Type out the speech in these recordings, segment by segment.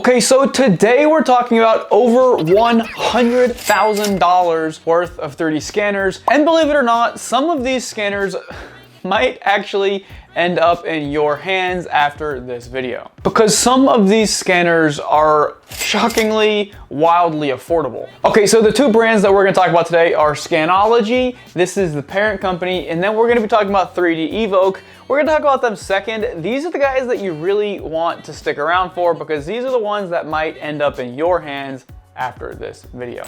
Okay, so today we're talking about over $100,000 worth of 3D scanners. And believe it or not, some of these scanners might actually end up in your hands after this video, because some of these scanners are shockingly, wildly affordable. Okay, so the two brands that we're gonna talk about today are Scanology, this is the parent company, and then we're gonna be talking about 3D E Vok. We're gonna talk about them second. These are the guys that you really want to stick around for, because these are the ones that might end up in your hands after this video.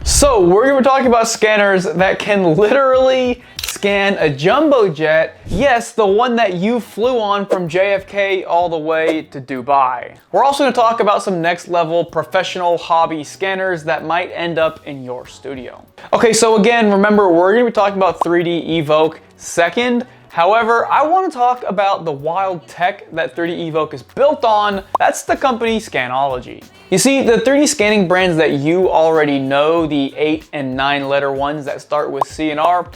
So we're going to be talking about scanners that can literally scan a jumbo jet. Yes, the one that you flew on from JFK all the way to Dubai. We're also going to talk about some next level professional hobby scanners that might end up in your studio. Okay, so again, remember, we're going to be talking about 3D E Vok second. However, I want to talk about the wild tech that 3D E Vok is built on. That's the company Scanology. You see, the 3D scanning brands that you already know, the 8 and 9 letter ones that start with C and R,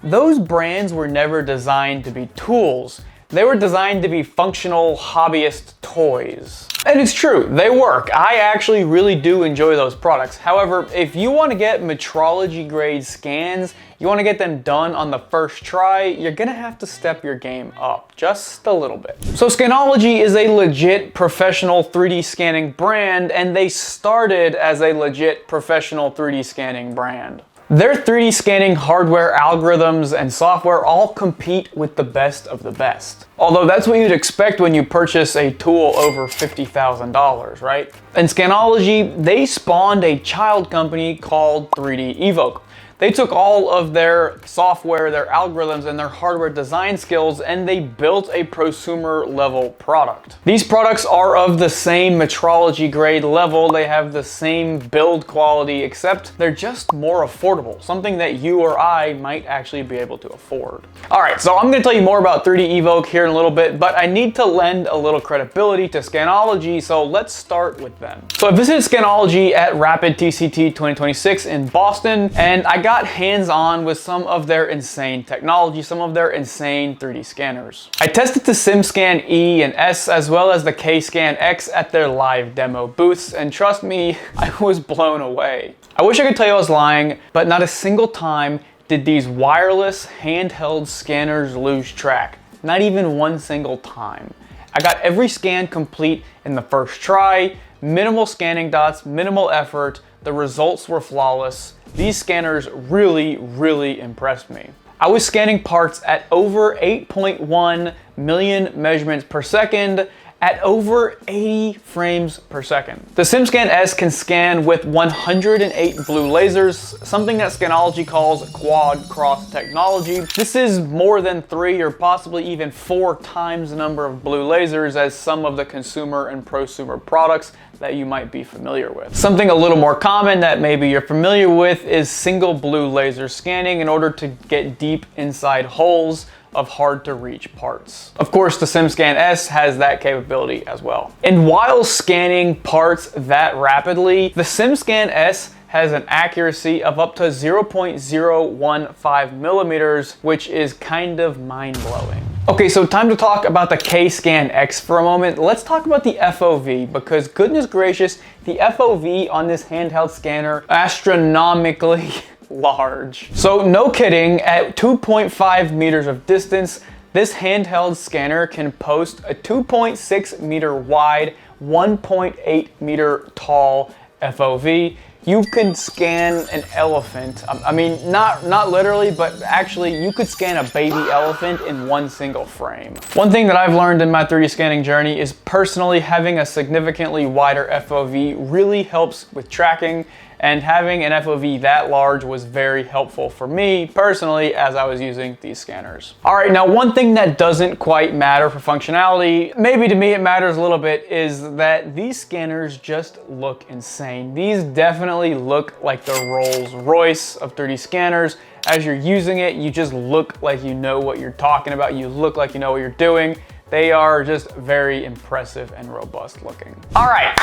those brands were never designed to be tools. They were designed to be functional hobbyist toys. And it's true, they work. I actually really do enjoy those products. However, if you want to get metrology grade scans, you want to get them done on the first try, you're gonna have to step your game up just a little bit. So Scanology is a legit professional 3D scanning brand, and they started as a legit professional 3D scanning brand. Their 3D scanning hardware, algorithms, and software all compete with the best of the best. Although that's what you'd expect when you purchase a tool over $50,000, right? And Scanology, they spawned a child company called 3D E Vok. They took all of their software, their algorithms, and their hardware design skills, and they built a prosumer level product. These products are of the same metrology grade level, they have the same build quality, except they're just more affordable, something that you or I might actually be able to afford. All right, so I'm gonna tell you more about 3D E Vok here in a little bit, but I need to lend a little credibility to Scanology, so let's start with them. So I visited Scanology at Rapid TCT 2026 in Boston, and I got hands-on with some of their insane technology, some of their insane 3D scanners. I tested the SimScan E and S as well as the K-Scan X at their live demo booths, and trust me, I was blown away. I wish I could tell you I was lying, but not a single time did these wireless handheld scanners lose track. Not even one single time. I got every scan complete in the first try, minimal scanning dots, minimal effort, the results were flawless. These scanners really impressed me. I was scanning parts at over 8.1 million measurements per second at over 80 frames per second. The SimScan S can scan with 108 blue lasers, something that Scanology calls quad cross technology. This is more than 3 or possibly even 4 times the number of blue lasers as some of the consumer and prosumer products that you might be familiar with. Something a little more common that maybe you're familiar with is single blue laser scanning in order to get deep inside holes of hard to reach parts. Of course, the SimScan S has that capability as well. And while scanning parts that rapidly, the SimScan S has an accuracy of up to 0.015 millimeters, which is kind of mind-blowing. Okay, so time to talk about the K-Scan X for a moment. Let's talk about the FOV, because goodness gracious, the FOV on this handheld scanner, astronomically large. So no kidding, at 2.5 meters of distance, this handheld scanner can post a 2.6 meter wide, 1.8 meter tall FOV. You can scan an elephant. I mean, not literally, but actually you could scan a baby elephant in one single frame. One thing that I've learned in my 3D scanning journey is personally having a significantly wider FOV really helps with tracking, and having an FOV that large was very helpful for me personally as I was using these scanners. All right, now one thing that doesn't quite matter for functionality, maybe to me it matters a little bit, is that these scanners just look insane. These definitely look like the Rolls Royce of 3D scanners. As you're using it, you just look like you know what you're talking about. You look like you know what you're doing. They are just very impressive and robust looking. All right,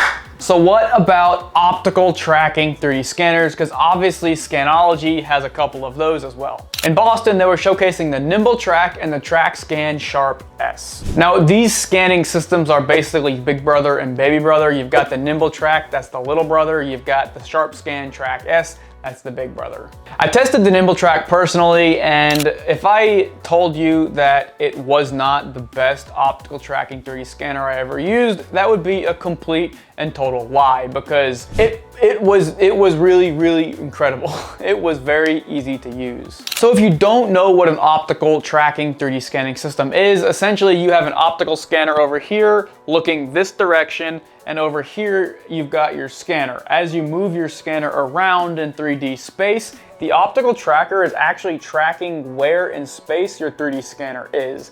So what about optical tracking 3D scanners? Because obviously Scanology has a couple of those as well. In Boston, they were showcasing the Nimble Track and the TrackScan Sharp S. Now, these scanning systems are basically big brother and baby brother. You've got the Nimble Track, that's the little brother. You've got the SharpScan Track S, that's the big brother. I tested the Nimble Track personally, and if I told you that it was not the best optical tracking 3D scanner I ever used, that would be a complete and total lie, because it was really incredible. It was very easy to use. So if you don't know what an optical tracking 3D scanning system is, essentially you have an optical scanner over here looking this direction, and over here you've got your scanner. As you move your scanner around in 3D space, the optical tracker is actually tracking where in space your 3D scanner is.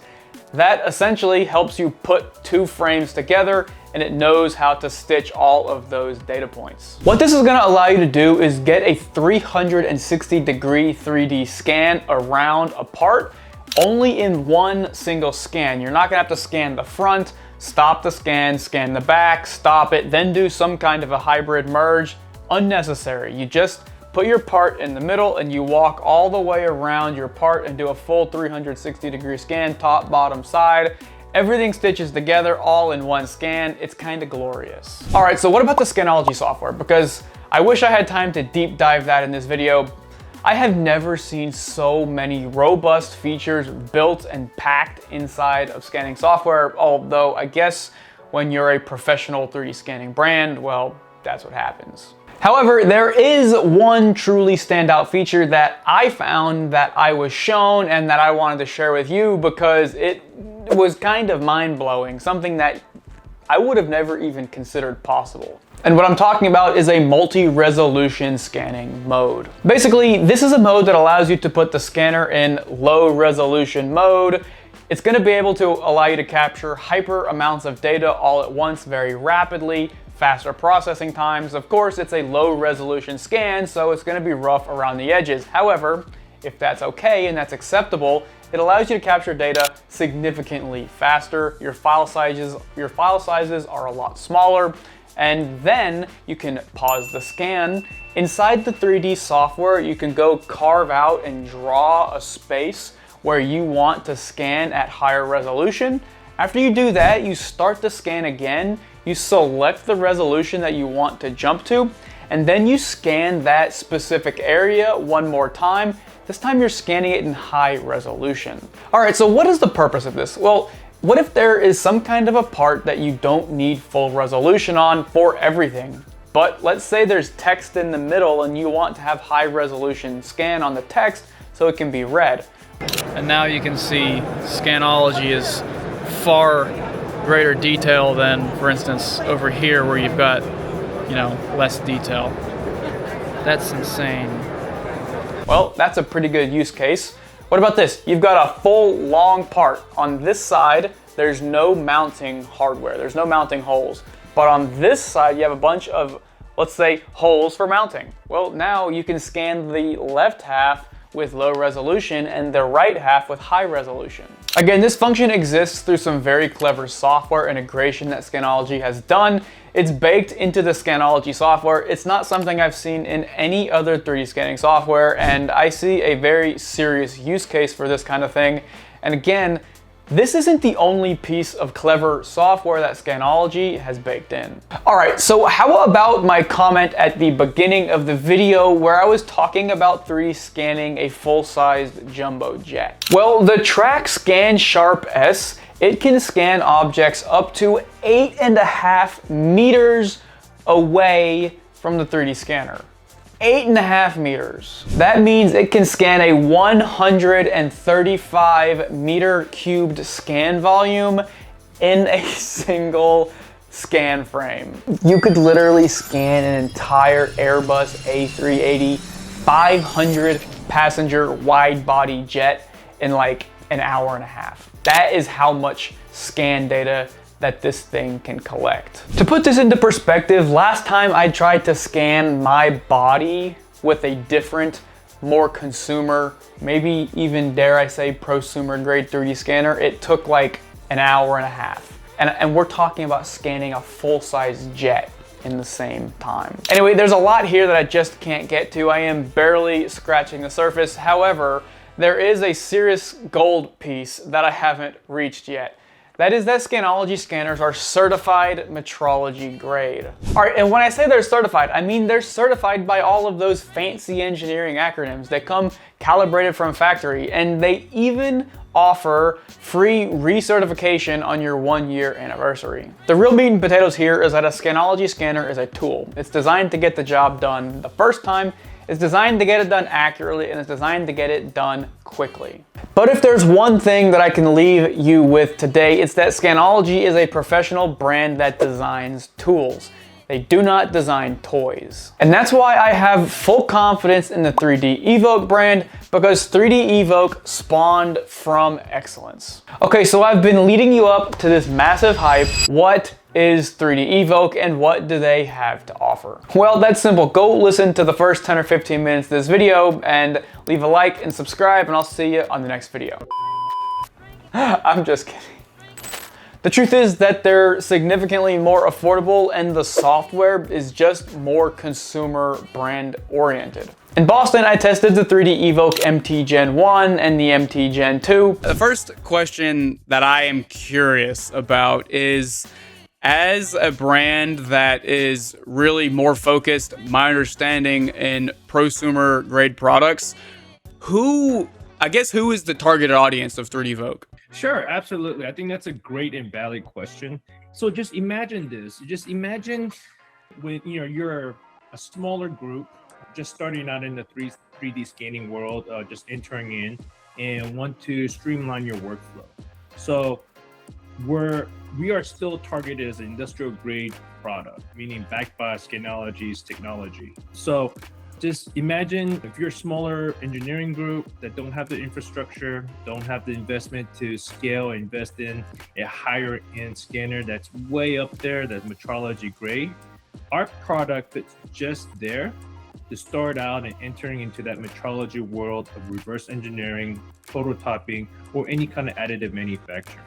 That essentially helps you put two frames together, and it knows how to stitch all of those data points. What this is gonna allow you to do is get a 360-degree 3D scan around a part, only in one single scan. You're not gonna have to scan the front, stop the scan, scan the back, stop it, then do some kind of a hybrid merge. Unnecessary. You just put your part in the middle and you walk all the way around your part and do a full 360-degree scan, top, bottom, side. Everything stitches together all in one scan. It's kind of glorious. All right, so what about the Scanology software? Because I wish I had time to deep dive that in this video. I have never seen so many robust features built and packed inside of scanning software, although I guess when you're a professional 3D scanning brand, well, that's what happens. However, there is one truly standout feature that I found, that I was shown, and that I wanted to share with you because it was kind of mind-blowing, something that I would have never even considered possible. And what I'm talking about is a multi-resolution scanning mode. Basically, this is a mode that allows you to put the scanner in low resolution mode. It's going to be able to allow you to capture hyper amounts of data all at once very rapidly, faster processing times. Of course, it's a low resolution scan, so it's going to be rough around the edges. However, if that's okay and that's acceptable, it allows you to capture data significantly faster. Your file sizes are a lot smaller, and then you can pause the scan. Inside the 3D software, you can go carve out and draw a space where you want to scan at higher resolution. After you do that, you start the scan again, you select the resolution that you want to jump to, and then you scan that specific area one more time. This time you're scanning it in high resolution. All right, so what is the purpose of this? Well, what if there is some kind of a part that you don't need full resolution on for everything? But let's say there's text in the middle and you want to have high resolution scan on the text so it can be read. And now you can see Scanology is far greater detail than, for instance, over here where you've got, less detail. That's insane. Well, that's a pretty good use case. What about this? You've got a full long part. On this side, there's no mounting hardware. There's no mounting holes. But on this side, you have a bunch of, let's say, holes for mounting. Well, now you can scan the left half with low resolution and the right half with high resolution. Again, this function exists through some very clever software integration that Scanology has done. It's baked into the Scanology software. It's not something I've seen in any other 3D scanning software, and I see a very serious use case for this kind of thing. And again, this isn't the only piece of clever software that Scanology has baked in. All right, so how about my comment at the beginning of the video where I was talking about 3D scanning a full-sized jumbo jet? Well, the TrackScan Sharp S, it can scan objects up to 8.5 meters away from the 3D scanner. 8.5 meters. That means it can scan a 135 meter cubed scan volume in a single scan frame. You could literally scan an entire Airbus A380 500 passenger wide body jet in like an hour and a half. That is how much scan data that this thing can collect. To put this into perspective, last time I tried to scan my body with a different, more consumer, maybe even dare I say prosumer grade 3D scanner, it took like an hour and a half. And we're talking about scanning a full-size jet. in the same time. Anyway, there's a lot here that I just can't get to. I am barely scratching the surface. However, there is a serious gold piece that I haven't reached yet. That is that Scanology scanners are certified metrology grade. All right, and when I say they're certified, I mean they're certified by all of those fancy engineering acronyms that come calibrated from factory, and they even offer free recertification on your 1-year anniversary. The real meat and potatoes here is that a Scanology scanner is a tool. It's designed to get the job done the first time, it's designed to get it done accurately, and it's designed to get it done quickly. But if there's one thing that I can leave you with today, it's that Scanology is a professional brand that designs tools. They do not design toys. And that's why I have full confidence in the 3D E Vok brand, because 3D E Vok spawned from excellence. Okay, so I've been leading you up to this massive hype. What is 3D E Vok and what do they have to offer? Well, that's simple. Go listen to the first 10 or 15 minutes of this video and leave a like and subscribe, and I'll see you on the next video. I'm just kidding. The truth is that they're significantly more affordable and the software is just more consumer brand oriented. In Boston, I tested the 3D E Vok MT Gen 1 and the MT Gen 2. The first question that I am curious about is, as a brand that is really more focused, my understanding, in prosumer grade products, who is the targeted audience of 3D Vok? Sure, absolutely. I think that's a great and valid question. So just imagine this. Just imagine when you're a smaller group, just starting out in the 3D scanning world, just entering in and want to streamline your workflow. So we are still targeted as an industrial grade product, meaning backed by Scanology's technology. So just imagine if you're a smaller engineering group that don't have the infrastructure, don't have the investment to scale, invest in a higher end scanner that's way up there, that's metrology grade. Our product fits just there to start out and entering into that metrology world of reverse engineering, prototyping, or any kind of additive manufacturing.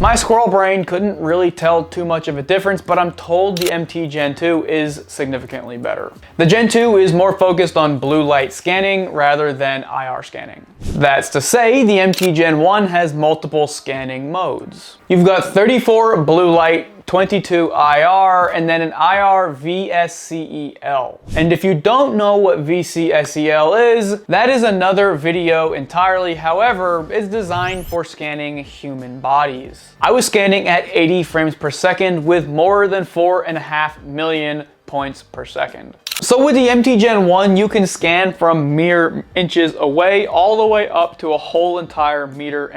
My squirrel brain couldn't really tell too much of a difference, but I'm told the MT Gen 2 is significantly better. The Gen 2 is more focused on blue light scanning rather than IR scanning. That's to say, the MT Gen 1 has multiple scanning modes. You've got 34 blue light, 22 IR, and then an IR VSCEL. And if you don't know what VSCEL is, that is another video entirely. However, it's designed for scanning human bodies. I was scanning at 80 frames per second with more than 4.5 million points per second. So with the MT Gen 1, you can scan from mere inches away all the way up to a whole entire 1.5 meters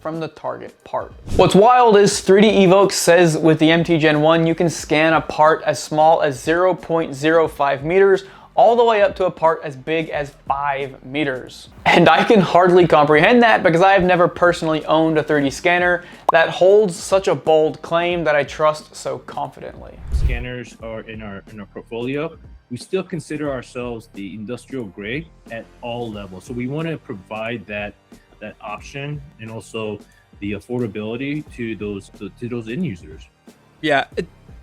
from the target part. What's wild is 3D E Vok says with the MT Gen 1, you can scan a part as small as 0.05 meters all the way up to a part as big as 5 meters. And I can hardly comprehend that because I have never personally owned a 3D scanner that holds such a bold claim that I trust so confidently. Scanners are in our portfolio. We still consider ourselves the industrial grade at all levels. So we want to provide that option and also the affordability to those end users. Yeah,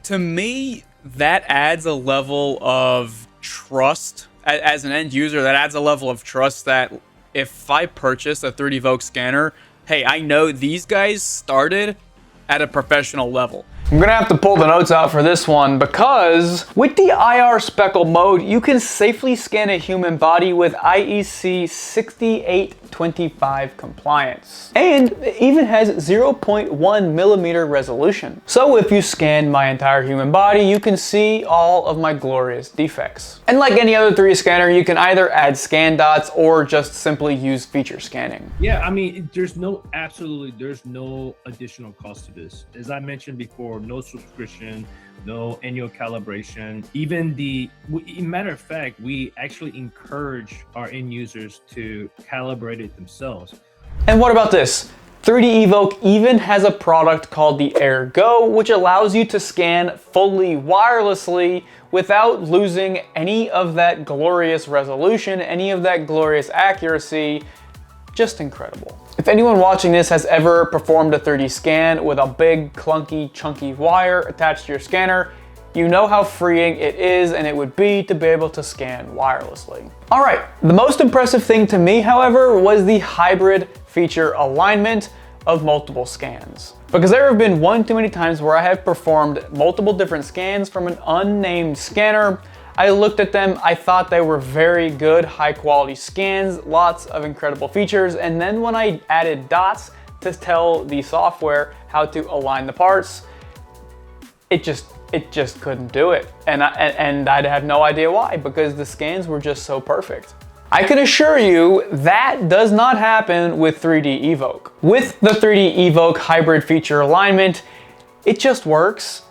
to me, that adds a level of trust as an end user. That adds a level of trust that if I purchase a 3D Vok scanner, hey, I know these guys started at a professional level. I'm gonna have to pull the notes out for this one because with the IR speckle mode, you can safely scan a human body with IEC 6825 compliance. And it even has 0.1 millimeter resolution. So if you scan my entire human body, you can see all of my glorious defects. And like any other 3D scanner, you can either add scan dots or just simply use feature scanning. Yeah, I mean, there's no additional cost to this. As I mentioned before, no subscription, no annual calibration. Matter of fact, we actually encourage our end users to calibrate it themselves. And what about this? 3D Vok even has a product called the Air Go, which allows you to scan fully wirelessly without losing any of that glorious resolution, any of that glorious accuracy. Just incredible. If anyone watching this has ever performed a 3D scan with a big, clunky, chunky wire attached to your scanner, you know how freeing it is and it would be to be able to scan wirelessly. All right, the most impressive thing to me, however, was the hybrid feature alignment of multiple scans. Because there have been one too many times where I have performed multiple different scans from an unnamed scanner. I looked at them, I thought they were very good, high quality scans, lots of incredible features, and then when I added dots to tell the software how to align the parts, it just couldn't do it. And I'd have no idea why, because the scans were just so perfect. I can assure you that does not happen with 3D Evoke. With the 3D Evoke hybrid feature alignment, it just works.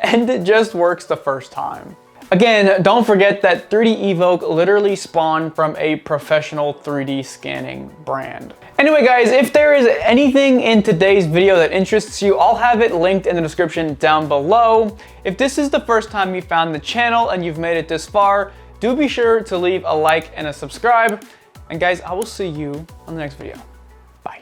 And it just works the first time. Again, don't forget that 3D Evoke literally spawned from a professional 3D scanning brand. Anyway guys, if there is anything in today's video that interests you, I'll have it linked in the description down below. If this is the first time you found the channel and you've made it this far, do be sure to leave a like and a subscribe. And guys, I will see you on the next video.